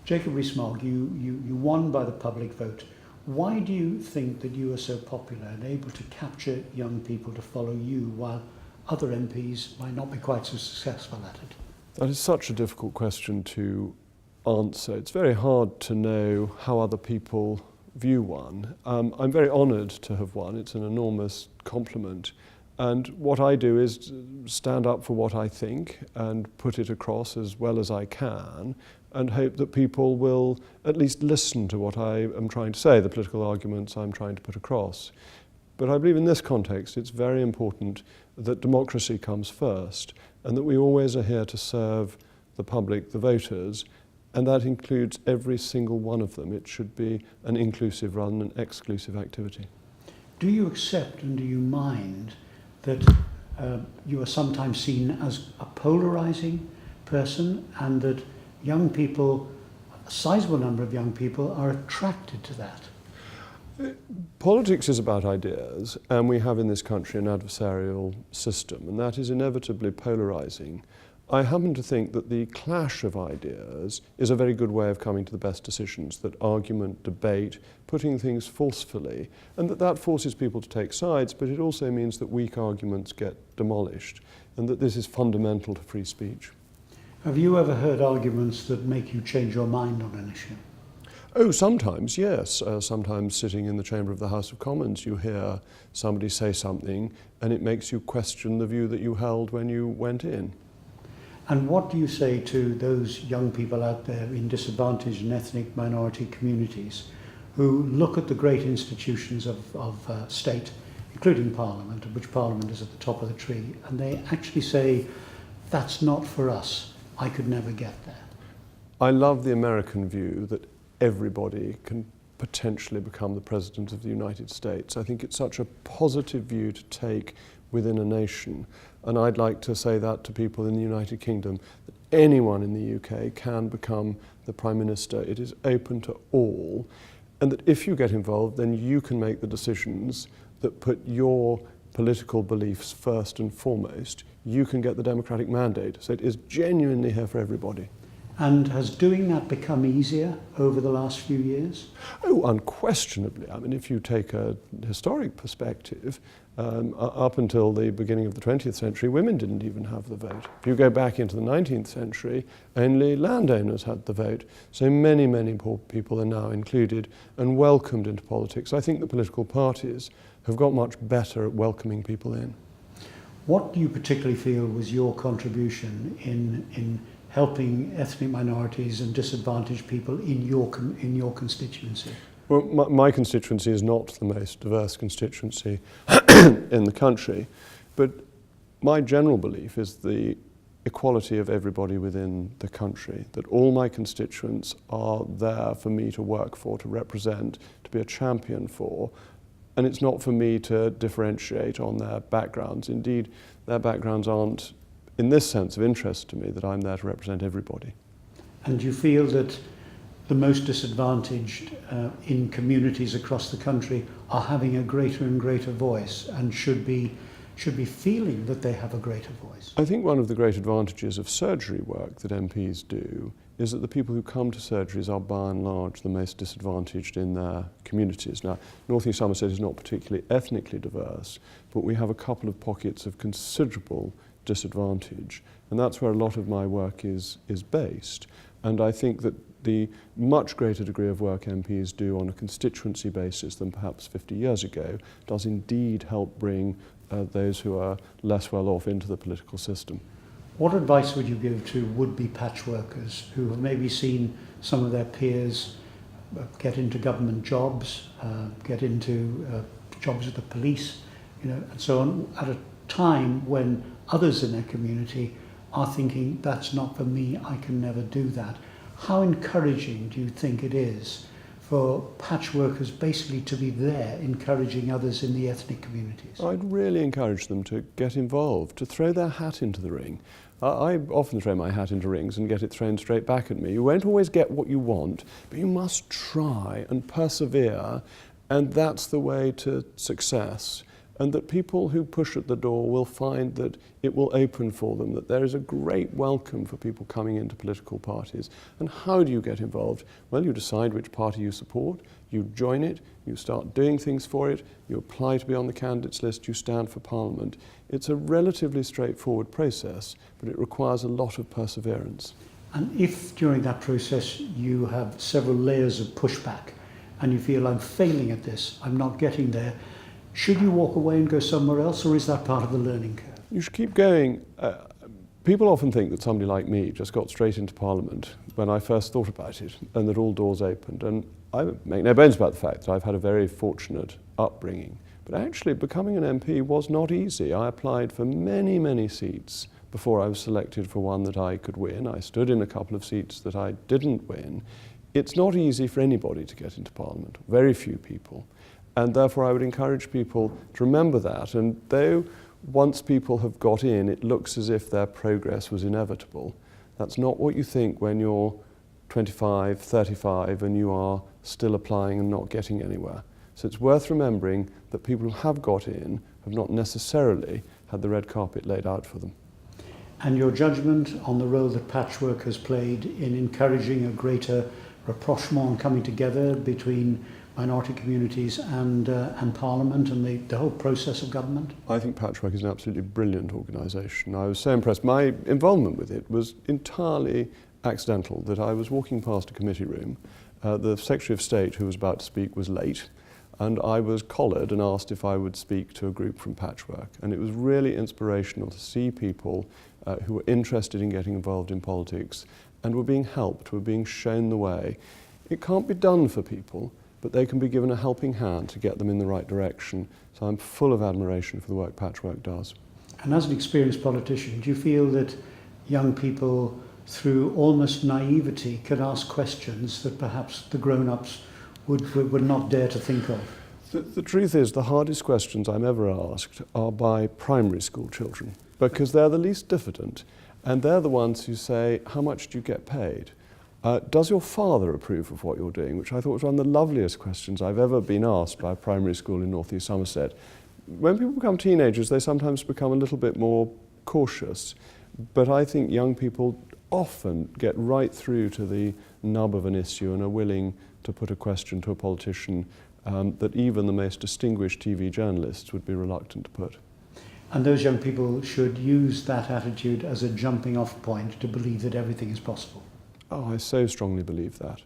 Jacob Rees-Mogg, you won by the public vote. Why do you think that you are so popular and able to capture young people to follow you while other MPs might not be quite so successful at it? That is such a difficult question to answer. It's very hard to know how other people view one. I'm very honoured to have won. It's an enormous compliment. And what I do is stand up for what I think and put it across as well as I can, and hope that people will at least listen to what I am trying to say, the political arguments I'm trying to put across. But I believe in this context it's very important that democracy comes first, and that we always are here to serve the public, the voters, and that includes every single one of them. It should be an inclusive rather than an exclusive activity. Do you accept and do you mind that you are sometimes seen as a polarizing person, and that young people, a sizable number of young people, are attracted to that? Politics is about ideas, and we have in this country an adversarial system, and that is inevitably polarizing. I happen to think that the clash of ideas is a very good way of coming to the best decisions, that argument, debate, putting things forcefully, and that forces people to take sides, but it also means that weak arguments get demolished, and that this is fundamental to free speech. Have you ever heard arguments that make you change your mind on an issue? Oh, sometimes, yes. Sometimes sitting in the chamber of the House of Commons, you hear somebody say something, and it makes you question the view that you held when you went in. And what do you say to those young people out there in disadvantaged and ethnic minority communities who look at the great institutions of state, including Parliament, of which Parliament is at the top of the tree, and they actually say, that's not for us, I could never get there? I love the American view that everybody can potentially become the President of the United States. I think it's such a positive view to take within a nation. And I'd like to say that to people in the United Kingdom, that anyone in the UK can become the Prime Minister. It is open to all. And that if you get involved, then you can make the decisions that put your political beliefs first and foremost. You can get the democratic mandate. So it is genuinely here for everybody. And has doing that become easier over the last few years? Oh, unquestionably. I mean, if you take a historic perspective, up until the beginning of the 20th century, women didn't even have the vote. If you go back into the 19th century, only landowners had the vote. So many, many poor people are now included and welcomed into politics. I think the political parties have got much better at welcoming people in. What do you particularly feel was your contribution in helping ethnic minorities and disadvantaged people in your constituency? Well, my constituency is not the most diverse constituency in the country, but my general belief is the equality of everybody within the country, that all my constituents are there for me to work for, to represent, to be a champion for, and it's not for me to differentiate on their backgrounds. Indeed, their backgrounds aren't in this sense of interest to me, that I'm there to represent everybody. And do you feel that the most disadvantaged in communities across the country are having a greater and greater voice and should be feeling that they have a greater voice? I think one of the great advantages of surgery work that MPs do is that the people who come to surgeries are by and large the most disadvantaged in their communities. Now, North East Somerset is not particularly ethnically diverse, but we have a couple of pockets of considerable disadvantage, and that's where a lot of my work is based. And I think that the much greater degree of work MPs do on a constituency basis than perhaps 50 years ago does indeed help bring those who are less well off into the political system. What advice would you give to would-be patchworkers who have maybe seen some of their peers get into government jobs, get into jobs with the police, and so on, at a time when others in their community are thinking, that's not for me, I can never do that? How encouraging do you think it is for patchworkers basically to be there encouraging others in the ethnic communities? I'd really encourage them to get involved, to throw their hat into the ring. I often throw my hat into rings and get it thrown straight back at me. You won't always get what you want, but you must try and persevere, and that's the way to success. and that people who push at the door will find that it will open for them, that there is a great welcome for people coming into political parties. And how do you get involved? Well, you decide which party you support, you join it, you start doing things for it, you apply to be on the candidates list, you stand for Parliament. It's a relatively straightforward process, but it requires a lot of perseverance. And if during that process you have several layers of pushback and you feel I'm failing at this, I'm not getting there, should you walk away and go somewhere else, or is that part of the learning curve? You should keep going. People often think that somebody like me just got straight into Parliament when I first thought about it and that all doors opened. And I make no bones about the fact that I've had a very fortunate upbringing. But actually becoming an MP was not easy. I applied for many, many seats before I was selected for one that I could win. I stood in a couple of seats that I didn't win. It's not easy for anybody to get into Parliament, very few people. And therefore I would encourage people to remember that. And though once people have got in, it looks as if their progress was inevitable, that's not what you think when you're 25, 35 and you are still applying and not getting anywhere. So it's worth remembering that people who have got in have not necessarily had the red carpet laid out for them. And your judgment on the role that Patchwork has played in encouraging a greater rapprochement and coming together between minority communities and Parliament and the whole process of government? I think Patchwork is an absolutely brilliant organisation. I was so impressed. My involvement with it was entirely accidental, that I was walking past a committee room. The Secretary of State, who was about to speak, was late, and I was collared and asked if I would speak to a group from Patchwork. And it was really inspirational to see people who were interested in getting involved in politics and were being helped, were being shown the way. It can't be done for people, but they can be given a helping hand to get them in the right direction. So I'm full of admiration for the work Patchwork does. And as an experienced politician, do you feel that young people, through almost naivety, can ask questions that perhaps the grown-ups would not dare to think of? The truth is, the hardest questions I'm ever asked are by primary school children, because they're the least diffident, and they're the ones who say, how much do you get paid? Does your father approve of what you're doing? Which I thought was one of the loveliest questions I've ever been asked by a primary school in North East Somerset. When people become teenagers, they sometimes become a little bit more cautious, but I think young people often get right through to the nub of an issue and are willing to put a question to a politician that even the most distinguished TV journalists would be reluctant to put. And those young people should use that attitude as a jumping off point to believe that everything is possible. Oh, I so strongly believe that.